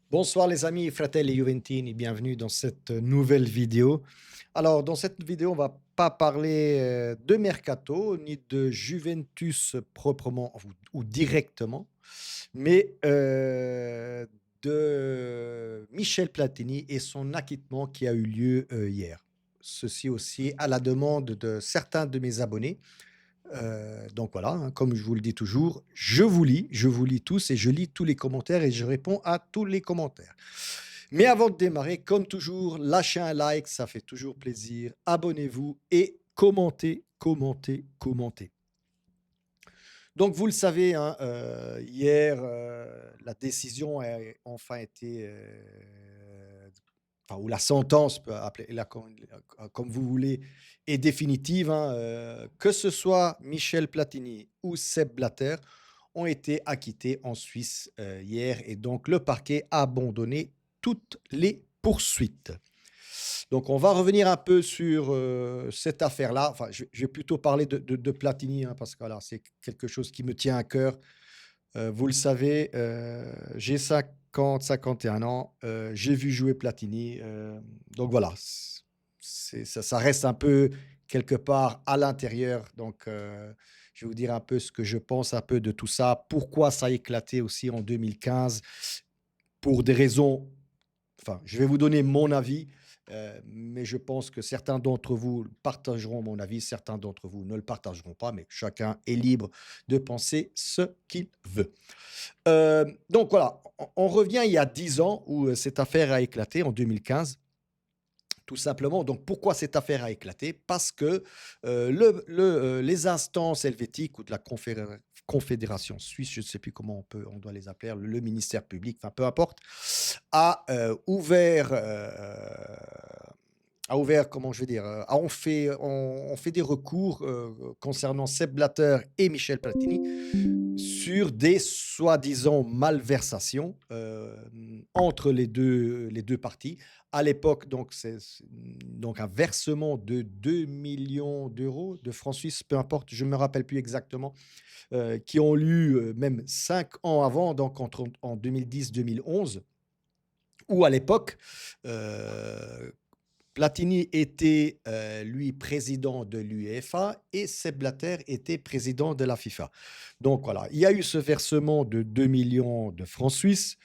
Bonsoir les amis, fratelli Juventini, bienvenue dans cette nouvelle vidéo. Alors dans cette vidéo, on va pas parler de mercato ni de Juventus proprement ou directement, mais de Michel Platini et son acquittement qui a eu lieu hier. Ceci aussi à la demande de certains de mes abonnés. Donc voilà, hein, comme je vous le dis toujours, je vous lis tous et je lis tous les commentaires et je réponds à tous les commentaires. Mais avant de démarrer, comme toujours, lâchez un like, ça fait toujours plaisir. Abonnez-vous et commentez, commentez, commentez. Donc vous le savez, hein, hier, la décision a enfin été, enfin, ou la sentence, peut appeler la comme vous voulez, est définitive, hein, que ce soit Michel Platini ou Sepp Blatter ont été acquittés en Suisse, hier et donc le parquet a abandonné toutes les poursuites. Donc on va revenir un peu sur, cette affaire-là. Enfin, je vais plutôt parler de Platini, hein, parce que voilà, c'est quelque chose qui me tient à cœur. Vous le savez, j'ai 51 ans, j'ai vu jouer Platini, donc voilà, ça reste un peu quelque part à l'intérieur, donc je vais vous dire un peu ce que je pense un peu de tout ça. Pourquoi ça a éclaté aussi en 2015? Pour des raisons, enfin, je vais vous donner mon avis, mais je pense que certains d'entre vous partageront mon avis, certains d'entre vous ne le partageront pas, mais chacun est libre de penser ce qu'il veut. Donc voilà, on revient il y a 10 ans où, cette affaire a éclaté en 2015. Tout simplement, donc pourquoi cette affaire a éclaté? Parce que, les instances helvétiques ou de la confédération suisse, je ne sais plus comment on doit les appeler, le ministère public, enfin peu importe, a, ouvert, comment je vais dire? On fait des recours, concernant Sepp Blatter et Michel Platini sur des soi-disant malversations, entre les deux parties. À l'époque, donc donc un versement de 2 millions d'euros, de francs suisses, peu importe, je ne me rappelle plus exactement, qui ont lieu, même 5 ans avant, donc entre en 2010-2011, où à l'époque, heu Platini était, lui, président de l'UEFA et Sepp Blatter était président de la FIFA. Donc voilà, il y a eu ce versement de 2 millions de francs suisses,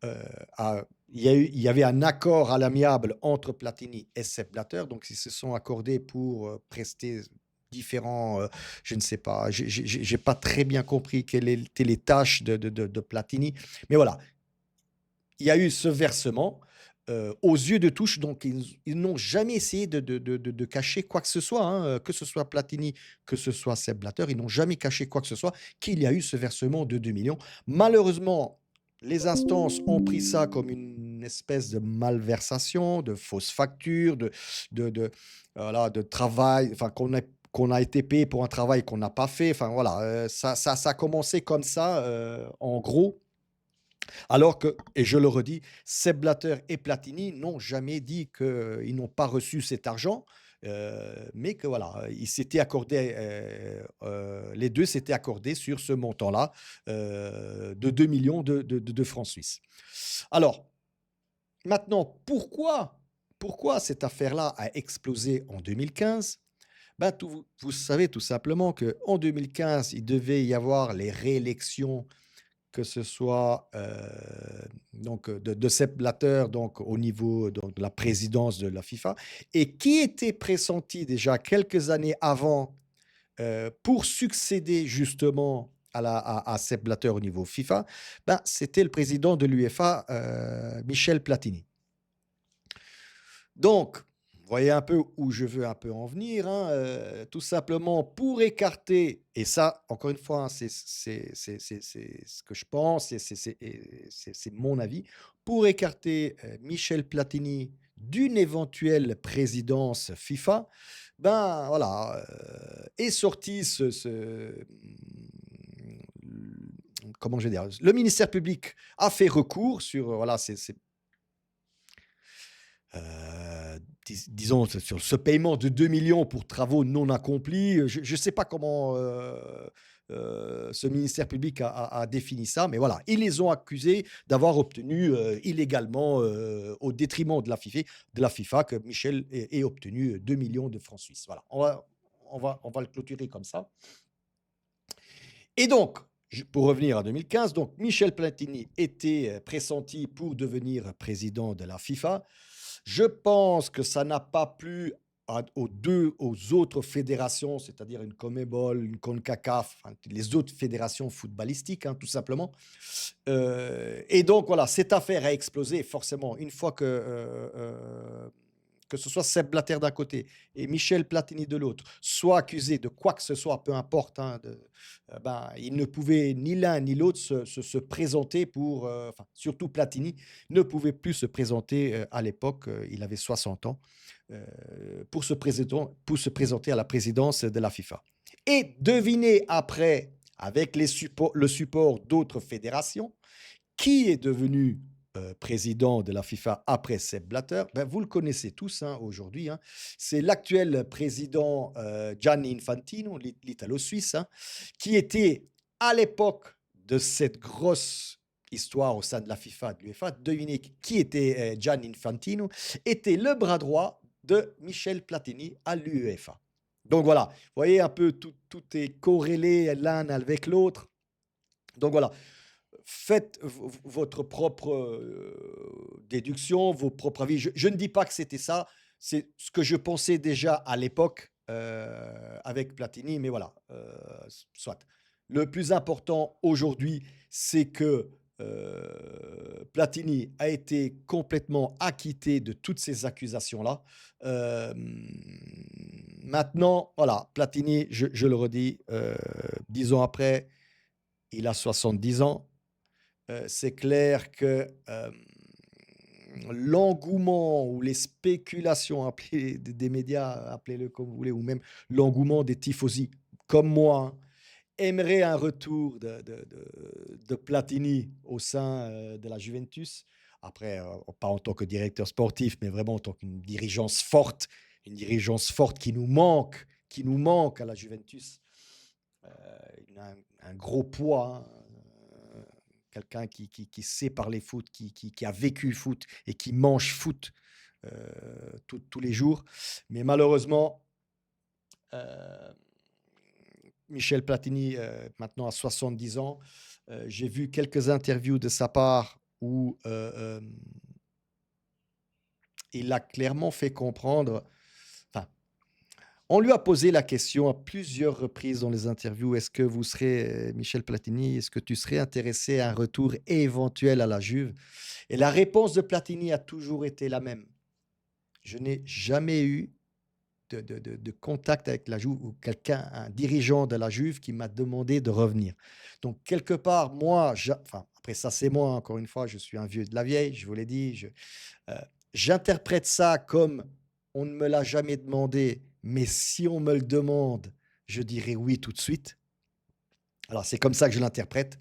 heu, à il y avait un accord à l'amiable entre Platini et Sepp Blatter, donc ils se sont accordés pour, prester différents, je ne sais pas, j'ai pas très bien compris quelles étaient les tâches de Platini, mais voilà, il y a eu ce versement, aux yeux de tous, donc ils n'ont jamais essayé de cacher quoi que ce soit, hein, que ce soit Platini, que ce soit Sepp Blatter, ils n'ont jamais caché quoi que ce soit, qu'il y a eu ce versement de 2 millions. Malheureusement, les instances ont pris ça comme une espèce de malversation, de fausses factures, de voilà, de travail, enfin qu'on a été payé pour un travail qu'on n'a pas fait. Enfin voilà, ça a commencé comme ça, en gros. Alors que, et je le redis, Sepp Blatter et Platini n'ont jamais dit qu'ils n'ont pas reçu cet argent, mais que voilà, ils s'étaient accordés, les 2 s'étaient accordés sur ce montant-là, de 2 millions de francs suisses. Alors maintenant, pourquoi cette affaire-là a explosé en 2015? Ben, vous savez tout simplement qu'en 2015, il devait y avoir les réélections, que ce soit, donc, de Sepp Blatter, donc au niveau donc de la présidence de la FIFA, et qui était pressenti déjà quelques années avant, pour succéder justement à Sepp Blatter au niveau FIFA, ben, c'était le président de l'UEFA, Michel Platini. Donc, vous voyez un peu où je veux un peu en venir, hein, tout simplement pour écarter, et ça, encore une fois, hein, c'est ce que je pense et c'est mon avis. Pour écarter, Michel Platini d'une éventuelle présidence FIFA, ben, voilà, est sorti comment je vais dire? Le ministère public a fait recours sur, voilà, disons sur ce paiement de 2 millions pour travaux non accomplis, je ne sais pas comment, ce ministère public a défini ça, mais voilà, ils les ont accusés d'avoir obtenu illégalement, au détriment de la FIFA, que Michel ait obtenu 2 millions de francs suisses. Voilà, on va le clôturer comme ça. Et donc, pour revenir à 2015, donc Michel Platini était pressenti pour devenir président de la FIFA. Je pense que ça n'a pas plu aux autres fédérations, c'est-à-dire une CONMEBOL, une CONCACAF, enfin, les autres fédérations footballistiques, hein, tout simplement. Et donc, voilà, cette affaire a explosé forcément une fois que ce soit Sepp Blatter d'un côté et Michel Platini de l'autre, soit accusé de quoi que ce soit, peu importe, hein, ben, ils ne pouvaient ni l'un ni l'autre se présenter pour, enfin, surtout Platini, ne pouvait plus se présenter à l'époque, il avait 60 ans, pour se présenter à la présidence de la FIFA. Et devinez après, avec le support d'autres fédérations, qui est devenu président de la FIFA après Sepp Blatter? Ben, vous le connaissez tous, hein, aujourd'hui, hein. C'est l'actuel président Gianni Infantino, l'Italo-Suisse, hein, qui était à l'époque de cette grosse histoire au sein de la FIFA, de l'UEFA. Devinez qui était Gianni Infantino? Était le bras droit de Michel Platini à l'UEFA. Donc voilà, vous voyez un peu, tout est corrélé l'un avec l'autre. Donc voilà, faites votre propre déduction, vos propres avis. Je ne dis pas que c'était ça, c'est ce que je pensais déjà à l'époque avec Platini, mais voilà, soit. Le plus important aujourd'hui, c'est que Platini a été complètement acquitté de toutes ces accusations-là. Euh, Maintenant, voilà, Platini, je le redis, 10 ans après, il a 70 ans. C'est clair que l'engouement ou les spéculations des médias, appelez-le comme vous voulez, ou même l'engouement des tifosi, comme moi, hein, aimeraient un retour de Platini au sein de la Juventus. Après, pas en tant que directeur sportif, mais vraiment en tant qu'une une dirigeance forte qui nous manque à la Juventus. Il a un gros poids, hein, quelqu'un qui sait parler foot, qui a vécu foot et qui mange foot tous les jours. Mais malheureusement, euh, Michel Platini, maintenant à 70 ans, j'ai vu quelques interviews de sa part où il a clairement fait comprendre, enfin, on lui a posé la question à plusieurs reprises dans les interviews, est-ce que vous serez, Michel Platini, est-ce que tu serais intéressé à un retour éventuel à la Juve? Et la réponse de Platini a toujours été la même. Je n'ai jamais eu de contact avec la Juve ou quelqu'un, un dirigeant de la Juve qui m'a demandé de revenir. Donc, quelque part, moi, enfin, après ça, c'est moi, encore une fois, je suis un vieux de la vieille, je vous l'ai dit, euh, j'interprète ça comme on ne me l'a jamais demandé, mais si on me le demande, je dirais oui tout de suite. Alors, c'est comme ça que je l'interprète.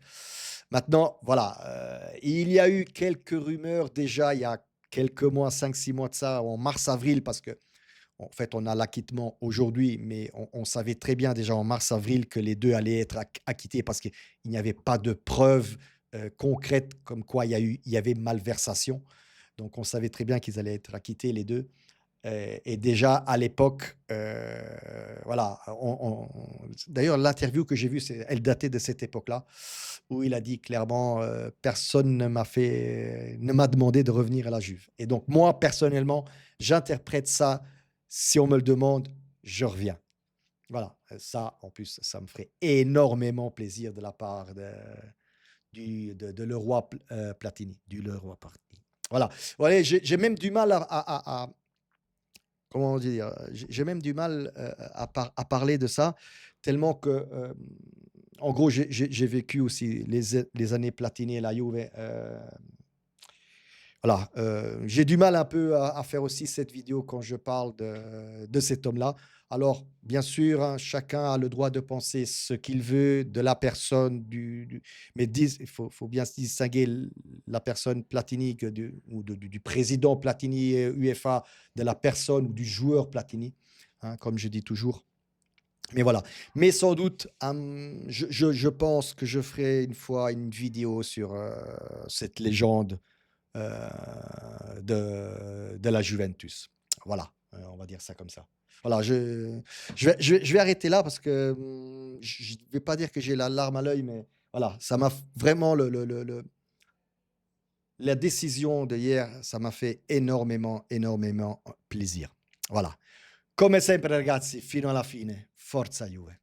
Maintenant, voilà, il y a eu quelques rumeurs déjà il y a quelques mois, 5 6 mois de ça, en mars-avril, parce que en fait, on a l'acquittement aujourd'hui, mais on savait très bien déjà en mars-avril que les deux allaient être acquittés parce qu'il n'y avait pas de preuves concrètes comme quoi il y avait malversation. Donc, on savait très bien qu'ils allaient être acquittés, les deux. Et déjà à l'époque, voilà, d'ailleurs, l'interview que j'ai vue, elle datait de cette époque-là, où il a dit clairement, personne ne m'a demandé de revenir à la Juve. Et donc, moi, personnellement, j'interprète ça, si on me le demande, je reviens. Voilà, ça, en plus, ça me ferait énormément plaisir de la part de Leroy Platini, du Leroy Platini. Voilà, voilà, j'ai même du mal comment dire? J'ai même du mal, à parler de ça, tellement que, en gros, j'ai vécu aussi les années Platini et la Juve, voilà, j'ai du mal un peu à faire aussi cette vidéo quand je parle de cet homme-là. Alors, bien sûr, hein, chacun a le droit de penser ce qu'il veut de la personne mais il faut bien se distinguer la personne Platini du président Platini, UEFA, de la personne ou du joueur Platini, hein, comme je dis toujours. Mais voilà. Mais sans doute, je pense que je ferai une fois une vidéo sur, cette légende, heu, de la Juventus. Voilà, on va dire ça comme ça. Voilà, je vais arrêter là parce que, je ne vais pas dire que j'ai la larme à l'œil, mais voilà, ça m'a vraiment la décision d'hier, ça m'a fait énormément, énormément plaisir. Voilà. Come sempre ragazzi, fino alla fine, forza Juve.